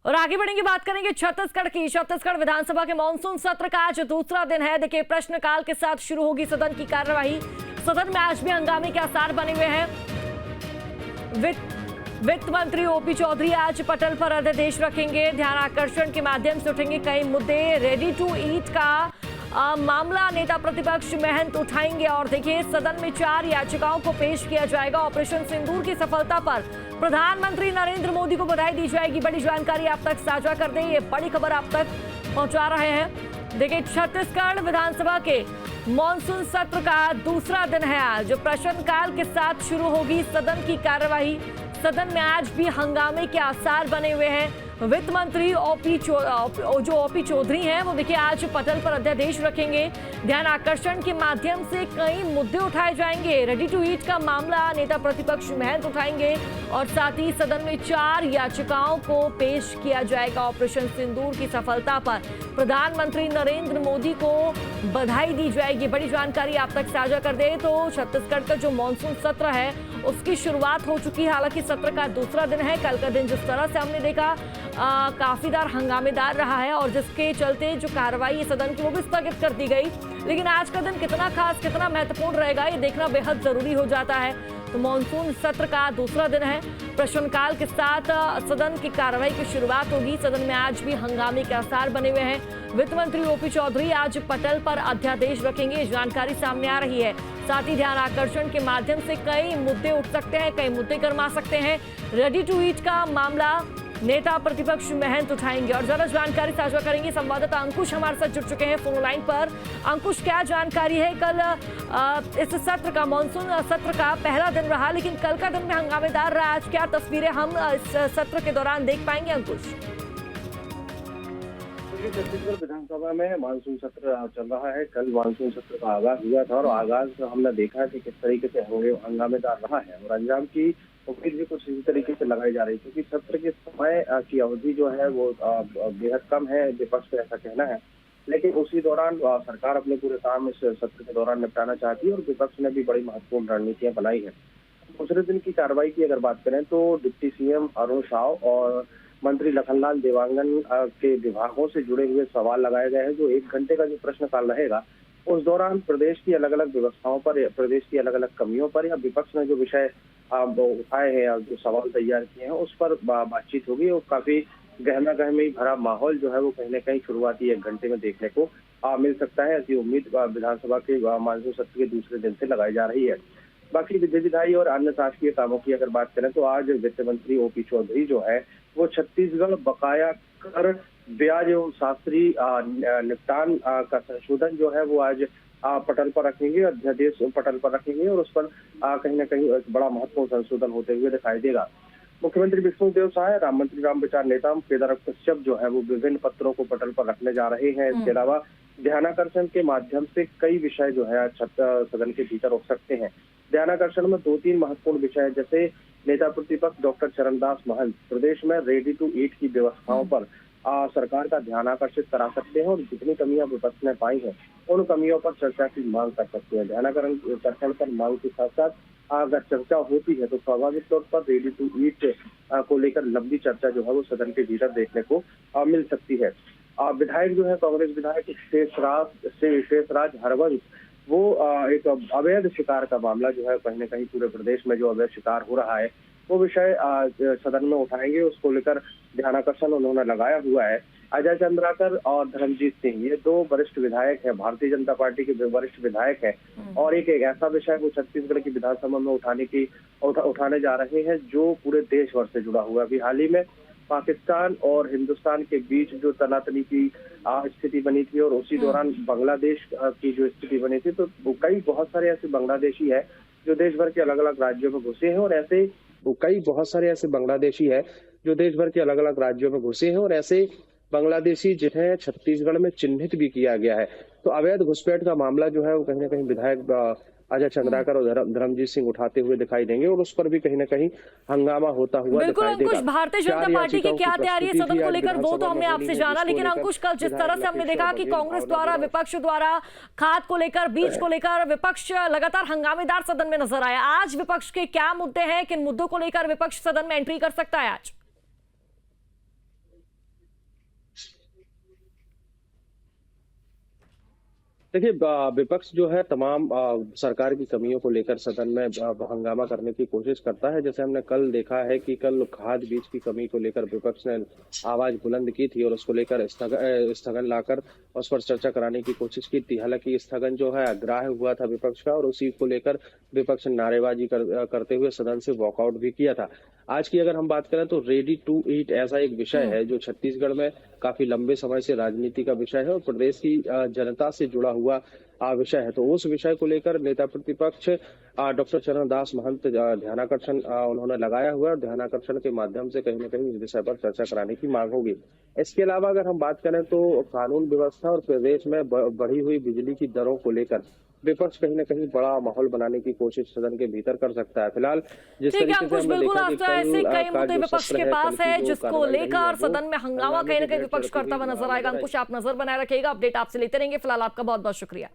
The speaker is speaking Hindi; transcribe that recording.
और आगे बढ़ेंगे, बात करेंगे छत्तीसगढ़ की। छत्तीसगढ़ विधानसभा के मानसून सत्र का आज दूसरा दिन है। देखिए, प्रश्नकाल के साथ शुरू होगी सदन की कार्यवाही। सदन में आज भी हंगामे के आसार बने हुए हैं। वित्त मंत्री ओपी चौधरी आज पटल पर अध्यादेश रखेंगे। ध्यान आकर्षण के माध्यम से उठेंगे कई मुद्दे। रेडी टू ईट का मामला नेता प्रतिपक्ष महंत उठाएंगे। और देखिए, सदन में 4 याचिकाओं को पेश किया जाएगा। ऑपरेशन सिंदूर की सफलता पर प्रधानमंत्री नरेंद्र मोदी को बधाई दी जाएगी। बड़ी जानकारी आप तक साझा कर दें, ये बड़ी खबर आप तक पहुंचा रहे हैं। देखिए, छत्तीसगढ़ विधानसभा के मॉनसून सत्र का दूसरा दिन है आज। प्रश्नकाल के साथ शुरू होगी सदन की कार्यवाही। सदन में आज भी हंगामे के आसार बने हुए हैं। वित्त मंत्री ओपी चौधरी हैं, वो देखिए आज पटल पर अध्यादेश रखेंगे। ध्यान आकर्षण के माध्यम से कई मुद्दे उठाए जाएंगे। रेडी टू ईट का मामला नेता प्रतिपक्ष महंत उठाएंगे। और साथ ही सदन में 4 याचिकाओं को पेश किया जाएगा। ऑपरेशन सिंदूर की सफलता पर प्रधानमंत्री नरेंद्र मोदी को बधाई दी जाएगी। बड़ी जानकारी आप तक साझा कर दे तो छत्तीसगढ़ का जो मानसून सत्र है उसकी शुरुआत हो चुकी है। हालांकि सत्र का दूसरा दिन है। कल का दिन जिस तरह से हमने देखा काफी हंगामेदार रहा है और जिसके चलते जो कार्रवाई सदन की वो भी स्थगित कर दी गई। लेकिन आज का दिन कितना खास, कितना महत्वपूर्ण रहेगा, ये देखना बेहद जरूरी हो जाता है। तो मानसून सत्र का दूसरा दिन है। प्रश्नकाल के साथ सदन की कार्रवाई की शुरुआत होगी। सदन में आज भी हंगामे के आसार बने हुए हैं। वित्त मंत्री ओपी चौधरी आज पटल पर अध्यादेश रखेंगे, जानकारी सामने आ रही है। साथ ही ध्यान आकर्षण के माध्यम से कई मुद्दे उठ सकते हैं, कई मुद्दे गरमा सकते हैं। रेडी टू ईट का मामला नेता प्रतिपक्ष महंत उठाएंगे। और ज्यादा जानकारी साझा करेंगे संवाददाता अंकुश हमारे साथ जुड़ चुके हैं फोन लाइन पर। अंकुश, क्या जानकारी है? कल इस सत्र का, मानसून सत्र का पहला दिन रहा, लेकिन कल का दिन में हंगामेदार रहा। आज क्या तस्वीरें हम इस सत्र के दौरान देख पाएंगे अंकुश? छत्तीसगढ़ विधानसभा में मानसून सत्र चल रहा है। कल मानसून सत्र का आगाज हुआ था और आगाज हमने देखा कि किस तरीके से हंगामेदार रहा है और अंजाम की उम्मीद भी कुछ इसी तरीके से लगाई जा रही है। क्योंकि सत्र के समय की अवधि जो है वो बेहद कम है, विपक्ष का ऐसा कहना है। लेकिन उसी दौरान सरकार अपने पूरे काम इस सत्र के दौरान निपटाना चाहती है और विपक्ष ने भी बड़ी महत्वपूर्ण रणनीतियां बनाई है। दूसरे दिन की कार्रवाई की अगर बात करें तो डिप्टी सीएम अरुण साव और मंत्री लखनलाल देवांगन के विभागों से जुड़े हुए सवाल लगाए गए हैं। जो 1 घंटे का जो प्रश्नकाल रहेगा उस दौरान प्रदेश की अलग अलग व्यवस्थाओं पर, प्रदेश की अलग अलग कमियों पर या विपक्ष ने जो विषय उठाए हैं, जो सवाल तैयार किए हैं उस पर बातचीत होगी। और काफी गहमा गहमी भरा माहौल जो है वो कहीं न कहीं शुरुआती 1 घंटे में देखने को मिल सकता है। ऐसी उम्मीद विधानसभा के मानसून सत्र के दूसरे दिन से लगाई जा रही है। बाकी विधि विधायी और अन्य शासकीय कामों की अगर बात करें तो आज वित्त मंत्री ओपी चौधरी जो है वो छत्तीसगढ़ बकाया कर ब्याज एवं शास्त्री निपटान का संशोधन जो है वो आज पटल पर रखेंगे, अध्यादेश पटल पर रखेंगे और उस पर कहीं न कहीं एक बड़ा महत्वपूर्ण संशोधन होते हुए दिखाई देगा। मुख्यमंत्री विष्णुदेव साय, राम मंत्री राम विचार नेता केदार कश्यप जो है वो विभिन्न पत्रों को पटल पर रखने जा रहे हैं। इसके अलावा ध्यानाकर्षण के माध्यम से कई विषय जो है सदन के भीतर उठ सकते हैं। ध्यानाकर्षण में 2-3 महत्वपूर्ण विषय है, जैसे नेता प्रतिपक्ष डॉक्टर चरणदास महंत प्रदेश में रेडी टू ईट की व्यवस्थाओं पर सरकार का ध्यान आकर्षित करा सकते हैं और जितनी कमियां विपक्ष ने पाई हैं उन कमियों पर चर्चा की मांग कर सकते हैं। ध्यानाकर्षण पर मांग के साथ साथ अगर चर्चा होती है तो स्वाभाविक तौर पर रेडी टू ईट को लेकर लंबी चर्चा जो है वो सदन के भीतर देखने को मिल सकती है। विधायक जो है कांग्रेस विधायक शेषराज हरवंश वो एक अवैध शिकार का मामला जो है कहीं न कहीं पूरे प्रदेश में जो अवैध शिकार हो रहा है वो विषय सदन में उठाएंगे। उसको लेकर ध्यानाकर्षण उन्होंने लगाया हुआ है। अजय चंद्राकर और धर्मजीत सिंह ये 2 वरिष्ठ विधायक हैं, भारतीय जनता पार्टी के वरिष्ठ विधायक हैं और एक ऐसा विषय वो छत्तीसगढ़ की विधानसभा में उठाने जा रहे हैं जो पूरे देश भर से जुड़ा हुआ है। अभी हाल ही में पाकिस्तान और हिंदुस्तान के बीच जो तनातनी की स्थिति बनी थी और उसी दौरान बांग्लादेश की जो स्थिति बनी थी, तो बहुत सारे ऐसे बांग्लादेशी है जो देश भर के अलग अलग राज्यों में घुसे हैं और ऐसे बांग्लादेशी जिन्हें छत्तीसगढ़ में चिन्हित भी किया गया है। तो अवैध घुसपैठ का मामला जो है वो कहीं न कहीं विधायक अजय चंद्राकर और धर्मजीत सिंह उठाते हुए दिखाई देंगे और उस पर भी कहीं न कहीं हंगामा होता हुआ दिखाई देगा। अंकुश, भारतीय जनता पार्टी की क्या तैयारी है सदन को लेकर वो तो हमने आपसे जाना, लेकिन अंकुश कल जिस तरह से हमने देखा कि कांग्रेस द्वारा, विपक्ष द्वारा खाद को लेकर, बीज को लेकर विपक्ष लगातार हंगामेदार सदन में नजर आया। आज विपक्ष के क्या मुद्दे हैं, किन मुद्दों को लेकर विपक्ष सदन में एंट्री कर सकता है आज? देखिए, विपक्ष जो है तमाम सरकार की कमियों को लेकर सदन में हंगामा करने की कोशिश करता है। जैसे हमने कल देखा है कि कल खाद बीज की कमी को लेकर विपक्ष ने आवाज बुलंद की थी और उसको लेकर स्थगन लाकर उस पर चर्चा कराने की कोशिश की थी। हालांकि स्थगन जो है अग्राह्य हुआ था विपक्ष का और उसी को लेकर विपक्ष ने नारेबाजी करते हुए सदन से वॉकआउट भी किया था। आज की अगर हम बात करें तो रेडी टू ईट ऐसा एक विषय है जो छत्तीसगढ़ में काफी लंबे समय से राजनीति का विषय है और प्रदेश की जनता से जुड़ा हुआ विषय है। तो उस विषय को लेकर नेता प्रतिपक्ष डॉक्टर चरणदास महंत ध्यानाकर्षण उन्होंने लगाया हुआ है और ध्यानाकर्षण के माध्यम से कहीं न कहीं इस विषय पर चर्चा कराने की मांग होगी। इसके अलावा अगर हम बात करें तो कानून व्यवस्था और प्रदेश में बढ़ी हुई बिजली की दरों को लेकर विपक्ष कहीं न कहीं बड़ा माहौल बनाने की कोशिश सदन के भीतर कर सकता है। फिलहाल जिस ठीक है तरीके से अंकुश, हमने बिल्कुल देखा कि आज तो ऐसे कई का मुद्दे जो विपक्ष सत्र के है, पास कल की है जो जिसको कार्यवाही रही लेकर है, वो सदन में हंगामा हंगामे कहीं की ना कहीं भेंट विपक्ष चढ़ती करता हुआ हुई नजर आएगा। नजर आई। अंकुश, आप नजर बनाए रखिएगा, अपडेट आपसे लेते रहेंगे। फिलहाल आपका बहुत बहुत शुक्रिया।